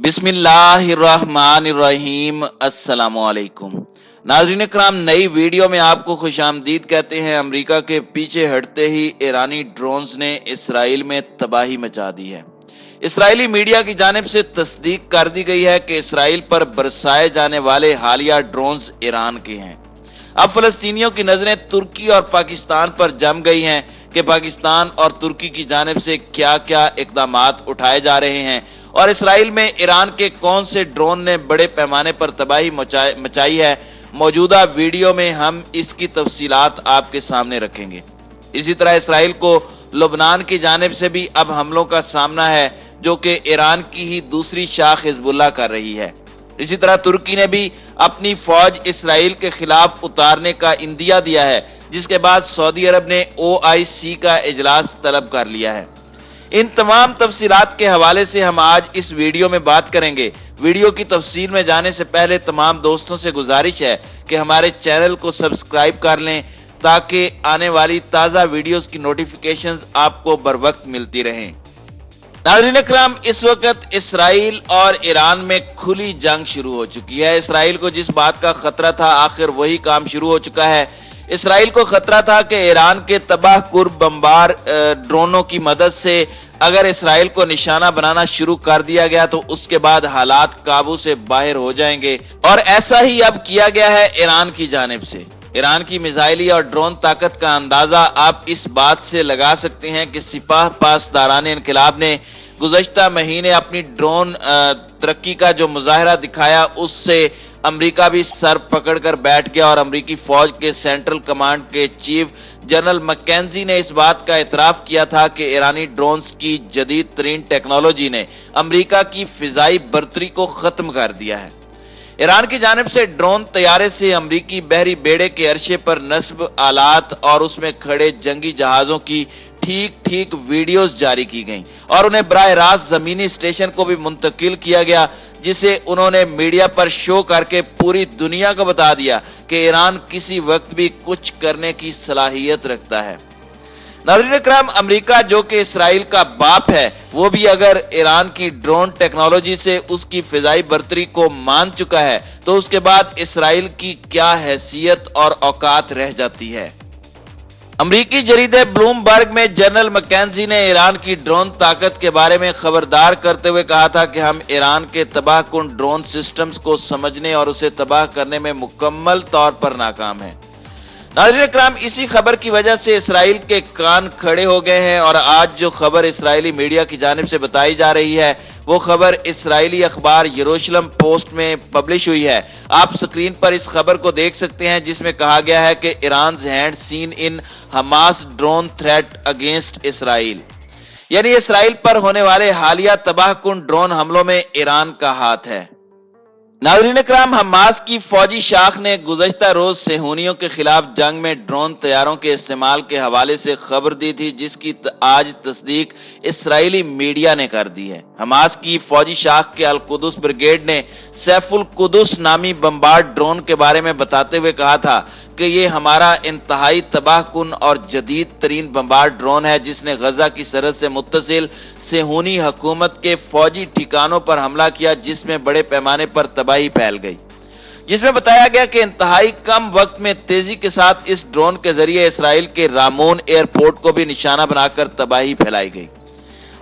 बिस्मिल्लाहिर्रहमानिर्रहीम। अस्सलामुअलैकुम नाज़रीन इकराम, नई वीडियो में आपको खुशामदीद कहते हैं। अमेरिका के पीछे हटते ही ईरानी ड्रोन्स ने इसराइल में तबाही मचा दी है। इसराइली मीडिया की जानिब से तस्दीक कर दी गई है कि इसराइल पर बरसाए जाने वाले हालिया ड्रोन्स ईरान के हैं। अब फलस्तीनियों की नजरें तुर्की और पाकिस्तान पर जम गई हैं कि पाकिस्तान और तुर्की की जानिब से क्या क्या इकदामात उठाए जा रहे हैं और इसराइल में ईरान के कौन से ड्रोन ने बड़े पैमाने पर तबाही मचाई है। मौजूदा वीडियो में हम इसकी तफसीलात आपके सामने रखेंगे। इसी तरह इसराइल को लुबनान की जानिब से भी अब हमलों का सामना है, जो कि ईरान की ही दूसरी शाख हिजबुल्लाह कर रही है। इसी तरह तुर्की ने भी अपनी फौज इसराइल के खिलाफ उतारने का इंदिया दिया है, जिसके बाद सऊदी अरब ने OIC का इजलास तलब कर लिया है। इन तमाम तफसीलात के हवाले से हम आज इस वीडियो में बात करेंगे। वीडियो की तफसील में जाने से पहले तमाम दोस्तों से गुजारिश है कि हमारे चैनल को सब्सक्राइब कर लें ताकि आने वाली ताज़ा वीडियोस की नोटिफिकेशंस आपको बर वक्त मिलती रहें। नाज़रीन इकराम, इस वक्त इसराइल और ईरान में खुली जंग शुरू हो चुकी है। इसराइल को जिस बात का खतरा था, आखिर वही काम शुरू हो चुका है। इसराइल को खतरा था कि ईरान के तबाह कुर बमबार ड्रोनों की मदद से अगर इसराइल को निशाना बनाना शुरू कर दिया गया तो उसके बाद हालात काबू से बाहर हो जाएंगे, और ऐसा ही अब किया गया है ईरान की जानिब से। ईरान की मिसाइली और ड्रोन ताकत का अंदाजा आप इस बात से लगा सकते हैं कि सिपाह पासदारान इनकलाब ने गुज़श्ता महीने अपनी ड्रोन तरक्की का जो मुजाहरा दिखाया, उससे अमेरिका भी सर पकड़कर बैठ गया और अमेरिकी फौज के सेंट्रल कमांड के चीफ जनरल मैकेंजी ने इस बात का इतराफ किया था कि ईरानी ड्रोन्स की जदीद तरीन टेक्नोलॉजी ने अमेरिका की फिजाई बर्तरी को खत्म कर दिया है। ईरान की जानिब से ड्रोन तैयारे से अमेरिकी बहरी बेड़े के अरशे पर नस्ब आलात और उसमें खड़े जंगी जहाजों की ठीक वीडियोस जारी की गईं और उन्हें बराह रास्त जमीनी स्टेशन को भी मुंतकिल किया गया, जिसे उन्होंने मीडिया पर शो करके पूरी दुनिया को बता दिया कि ईरान किसी वक्त भी कुछ करने की सलाहियत रखता है। नाज़रीन इकराम, अमेरिका जो कि इसराइल का बाप है, वो भी अगर ईरान की ड्रोन टेक्नोलॉजी से उसकी फिजाई बर्तरी को मान चुका है तो उसके बाद इसराइल की क्या हैसियत और औकात रह जाती है। अमरीकी जरीदे ब्लूमबर्ग में जनरल मैकेंजी ने ईरान की ड्रोन ताकत के बारे में खबरदार करते हुए कहा था कि हम ईरान के तबाहकुन ड्रोन सिस्टम्स को समझने और उसे तबाह करने में मुकम्मल तौर पर नाकाम हैं। नाज़रीन इकराम, इसी खबर की वजह से इसराइल के कान खड़े हो गए हैं और आज जो खबर इसराइली मीडिया की जानिब से बताई जा रही है वो खबर इसराइली अखबार यरूशलेम पोस्ट में पब्लिश हुई है। आप स्क्रीन पर इस खबर को देख सकते हैं, जिसमें कहा गया है कि Iran hand seen in Hamas drone threat against Israel, यानी इसराइल पर होने वाले हालिया तबाहकुन ड्रोन हमलों में ईरान का हाथ है। नाज़रीन इकराम, हमास की फौजी शाख ने गुज़श्ता रोज सेहूनियों के खिलाफ जंग में ड्रोन तैयारों के इस्तेमाल के हवाले से खबर दी थी, जिसकी आज तस्दीक इसराइली मीडिया ने कर दी है। हमास की फौजी शाख के अल कुदस ब्रिगेड ने सैफुल कुदस नामी बमबार्ड ड्रोन के बारे में बताते हुए कहा था कि ये हमारा इंतहाई तबाहकुन और जदीद तरीन बमबार्ड ड्रोन है, जिसने गजा की सरहद से मुत्तसिल सेहूनी हुकूमत के फौजी ठिकानों पर हमला किया, जिसमें बड़े पैमाने पर तबाही फैल गई। जिसमें बताया गया कि इंतहाई कम वक्त में तेजी के साथ इस ड्रोन के जरिए इसराइल के रामोन एयरपोर्ट को भी निशाना बनाकर तबाही फैलाई गई।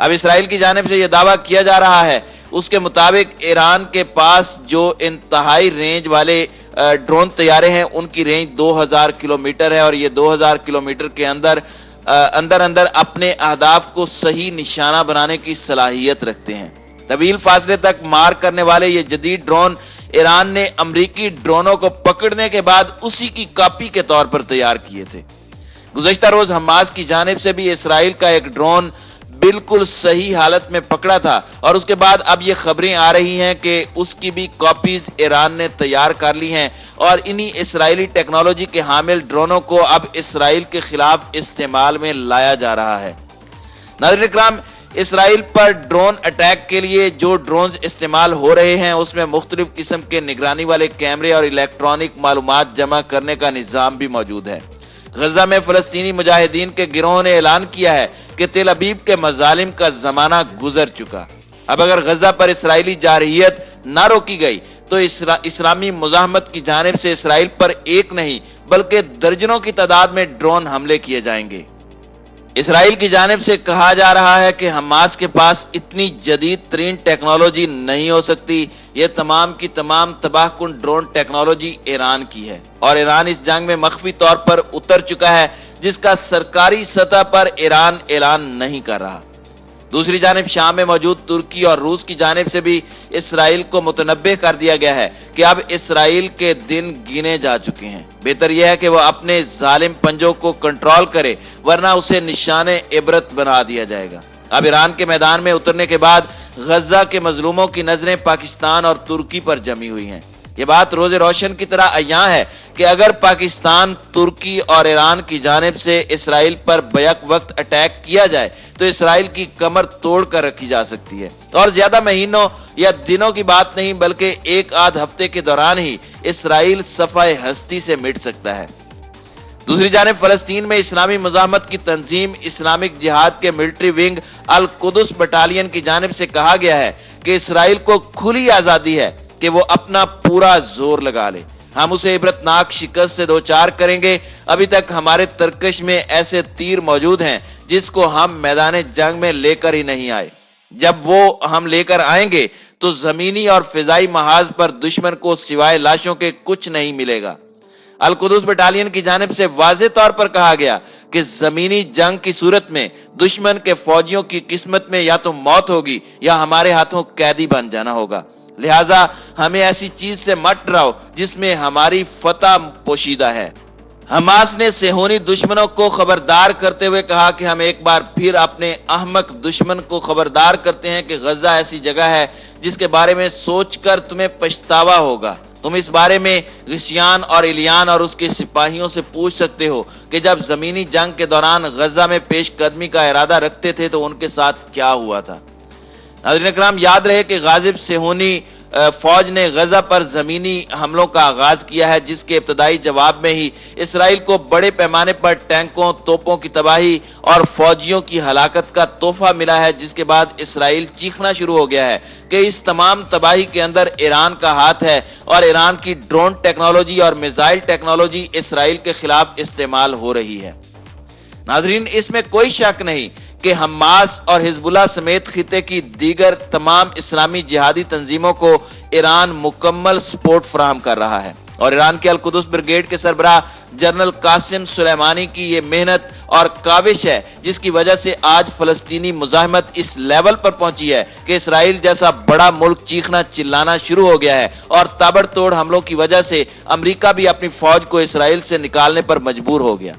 अब इसराइल की जानिब से यह दावा किया जा रहा है, उसके मुताबिक ईरान के पास जो इंतहाई रेंज वाले ड्रोन तैयारे हैं उनकी रेंज 2000 किलोमीटर है और ये 2000 किलोमीटर के अंदर अपने अहदाफ को सही निशाना बनाने की सलाहियत रखते हैं। तवील फासले तक मार करने वाले ये जदीद ड्रोन ईरान ने अमरीकी ड्रोनों को पकड़ने के बाद उसी की कॉपी के तौर पर तैयार किए थे। गुज़श्ता रोज हमास की जानिब से भी इसराइल का एक ड्रोन बिल्कुल सही हालत में पकड़ा था और उसके बाद अब ये खबरें आ रही हैं कि उसकी भी कॉपीज ईरान ने तैयार कर ली हैं और इन्हीं इसराइली टेक्नोलॉजी के हामिल ड्रोनों को अब इसराइल के खिलाफ इस्तेमाल में लाया जा रहा है। नाज़रीन इकराम, इसराइल पर ड्रोन अटैक के लिए जो ड्रोन इस्तेमाल हो रहे हैं उसमें मुख्तलिफ किस्म के निगरानी वाले कैमरे और इलेक्ट्रॉनिक मालूमात जमा करने का निज़ाम भी मौजूद है। गजा में फलस्तीनी मुजाहिदीन के गिरोह ने ऐलान किया है कि तेल अबीब के मजालिम का जमाना गुजर चुका। अब अगर गजा पर इसराइली जारहियत ना रोकी गई तो इस्लामी मुजाहमत की जानिब से इसराइल पर एक नहीं बल्कि दर्जनों की तादाद में ड्रोन हमले किए जाएंगे। इसराइल की जानिब से कहा जा रहा है कि हमास के पास इतनी जदीद तरीन टेक्नोलॉजी नहीं हो सकती। ये तमाम की तमाम तबाहकुन ड्रोन टेक्नोलॉजी ईरान की है और ईरान इस जंग में मख्फी तौर पर उतर चुका है, जिसका सरकारी सतह पर ईरान ऐलान नहीं कर रहा। दूसरी जानिब शाम में मौजूद तुर्की और रूस की जानिब से भी इसराइल को मुतनब्बे कर दिया गया है कि अब इसराइल के दिन गिने जा चुके हैं। बेहतर यह है कि वह अपने जालिम पंजों को कंट्रोल करे, वरना उसे निशाने इबरत बना दिया जाएगा। अब ईरान के मैदान में उतरने के बाद गजा के मजलूमों की नजरें पाकिस्तान और तुर्की पर जमी हुई हैं। ये बात रोज़े रोशन की तरह अयां है कि अगर पाकिस्तान, तुर्की और ईरान की जानिब से इसराइल पर बैक वक्त अटैक किया जाए तो इसराइल की कमर तोड़ कर रखी जा सकती है और ज्यादा महीनों या दिनों की बात नहीं बल्कि एक आध हफ्ते के दौरान ही इसराइल सफाए हस्ती से मिट सकता है। दूसरी जानिब फलस्तीन में इस्लामी मुजाहमत की तंजीम इस्लामिक जिहाद के मिलिट्री विंग अल कुदस बटालियन की जानिब से कहा गया है कि इसराइल को खुली आजादी है कि वो अपना पूरा जोर लगा ले, हम उसे इबरतनाक शिकस्त से दो चार करेंगे। अभी तक हमारे तरकश में ऐसे तीर मौजूद हैं जिसको हम मैदान जंग में लेकर ही नहीं आए। जब वो हम लेकर आएंगे तो जमीनी और फिजाई महाज पर दुश्मन को सिवाय लाशों के कुछ नहीं मिलेगा। अल कुदस बटालियन की जानिब से वाज़े तौर पर कहा गया कि जमीनी जंग की सूरत में दुश्मन के फौजियों की किस्मत में या तो मौत होगी या हमारे हाथों कैदी बन जाना होगा। लिहाजा हमें ऐसी चीज से मत डराओ जिसमें हमारी फतह पोशीदा है। हमास ने सेहूनी दुश्मनों को खबरदार करते हुए कहा कि हम एक बार फिर अपने अहमक दुश्मन को खबरदार करते हैं कि गजा ऐसी जगह है जिसके बारे में सोचकर तुम्हें पछतावा होगा। तुम इस बारे में गिशियान और इलियान और उसके सिपाहियों से पूछ सकते हो कि जब जमीनी जंग के दौरान गजा में पेशकदमी का इरादा रखते थे तो उनके साथ क्या हुआ था। नाज़रीन इकराम, याद रहे कि गाजिब सेहूनी फौज ने गजा पर जमीनी हमलों का आगाज किया है, जिसके इब्तदाई जवाब में ही इसराइल को बड़े पैमाने पर टैंकों, तोपों की तबाही और फौजियों की हलाकत का तोहफा मिला है, जिसके बाद इसराइल चीखना शुरू हो गया है कि इस तमाम तबाही के अंदर ईरान का हाथ है और ईरान की ड्रोन टेक्नोलॉजी और मिसाइल टेक्नोलॉजी इसराइल के खिलाफ इस्तेमाल हो रही है। नाजरीन, इसमें कोई शक नहीं कि हमास और हिजबुल्लाह समेत खिते की दीगर तमाम इस्लामी जिहादी तंजीमों को ईरान मुकम्मल सपोर्ट फराहम कर रहा है और ईरान के अल कुदस ब्रिगेड के सरबराह जनरल कासिम सुलेमानी की ये मेहनत और काविश है जिसकी वजह से आज फलस्तीनी मुजाहिमत इस लेवल पर पहुंची है कि इसराइल जैसा बड़ा मुल्क चीखना चिल्लाना शुरू हो गया है और ताबड़तोड़ हमलों की वजह से अमेरिका भी अपनी फौज को इसराइल से निकालने पर मजबूर हो गया।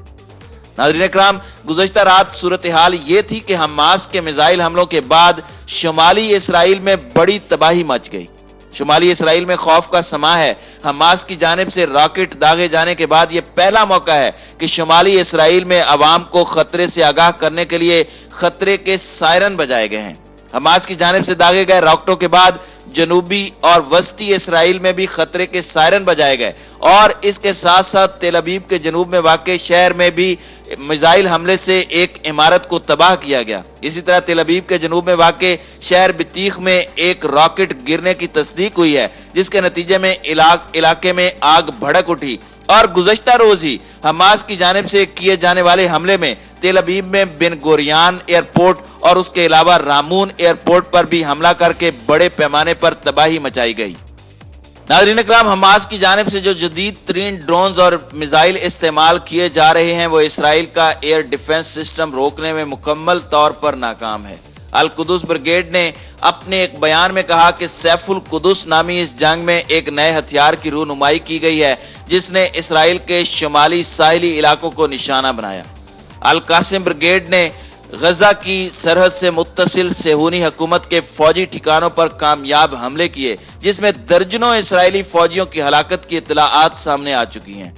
नाज़रीन इकराम, गुज़श्ता रात सूरत हाल ये थी कि हमास के मिसाइल हमलों के बाद शुमाली इसराइल में बड़ी तबाही मच गई। शुमाली इसराइल में खौफ का समा है। हमास की जानिब से रॉकेट दागे जाने के बाद यह पहला मौका है कि शुमाली इसराइल में अवाम को खतरे से आगाह करने के लिए खतरे के सायरन बजाए गए हैं। हमास की जानिब से दागे गए रॉकेटों के बाद जनूबी और वस्ती इसराइल में भी खतरे के सायरन बजाए गए और इसके साथ साथ तेल अवीव के जनूब में वाक़े शहर में भी मिसाइल हमले से एक इमारत को तबाह किया गया। इसी तरह तेल अवीव के जनूब में वाक़े शहर बितीख में एक रॉकेट गिरने की तस्दीक हुई है, जिसके नतीजे में इलाके में आग भड़क उठी और गुज़श्ता रोज ही हमास की जानिब से किए जाने वाले हमले में तेल अवीव में बिन गोरियान एयरपोर्ट और उसके अलावा रामून एयरपोर्ट पर भी हमला करके बड़े पैमाने पर तबाही मचाई गई। नाज़रीन इकराम, हमास की जानिब से जो जदीद तरीन ड्रोन्स और मिसाइल इस्तेमाल किए जा रहे हैं वो इसराइल का एयर डिफेंस सिस्टम रोकने में मुकम्मल तौर पर नाकाम है। अल कुदस ब्रिगेड ने अपने एक बयान में कहा कि सैफुल कुदस नामी इस जंग में एक नए हथियार की रूनुमाई की गई है जिसने इसराइल के शुमाली साहिली इलाकों को निशाना बनाया। अल कासिम ब्रिगेड ने गजा की सरहद से मुत्तसिल सेहूनी हुकूमत के फौजी ठिकानों पर कामयाब हमले किए, जिसमें दर्जनों इसराइली फौजियों की हलाकत की इत्तलाआत सामने आ चुकी हैं।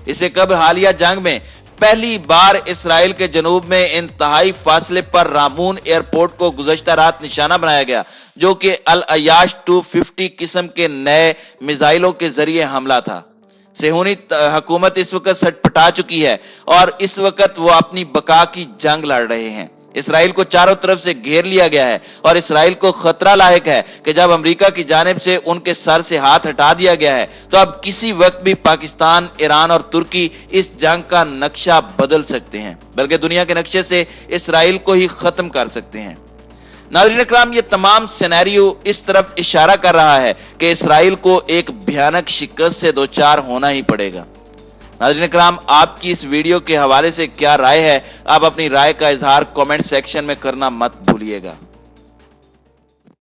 इससे कबल हालिया जंग में पहली बार इसराइल के जनूब में इंतहाई फासले पर रामून एयरपोर्ट को गुज़श्ता रात निशाना बनाया गया, जो कि अल अयाश 250 किस्म के नए मिसाइलों के जरिए हमला था। सेहूनी हुकूमत इस वक्त सटपटा चुकी है और इस वक्त वो अपनी बका की जंग लड़ रहे हैं। इसराइल को चारों तरफ से घेर लिया गया है और इसराइल को खतरा लायक है कि जब अमेरिका की जानिब से उनके सर से हाथ हटा दिया गया है तो अब किसी वक्त भी पाकिस्तान, ईरान और तुर्की इस जंग का नक्शा बदल सकते हैं, बल्कि दुनिया के नक्शे से इसराइल को ही खत्म कर सकते हैं। नाज़रीन इकराम, ये तमाम सिनेरियो इस तरफ इशारा कर रहा है कि इसराइल को एक भयानक शिकस्त से दो चार होना ही पड़ेगा। नाज़रीन इकराम, आपकी इस वीडियो के हवाले से क्या राय है? आप अपनी राय का इजहार कमेंट सेक्शन में करना मत भूलिएगा।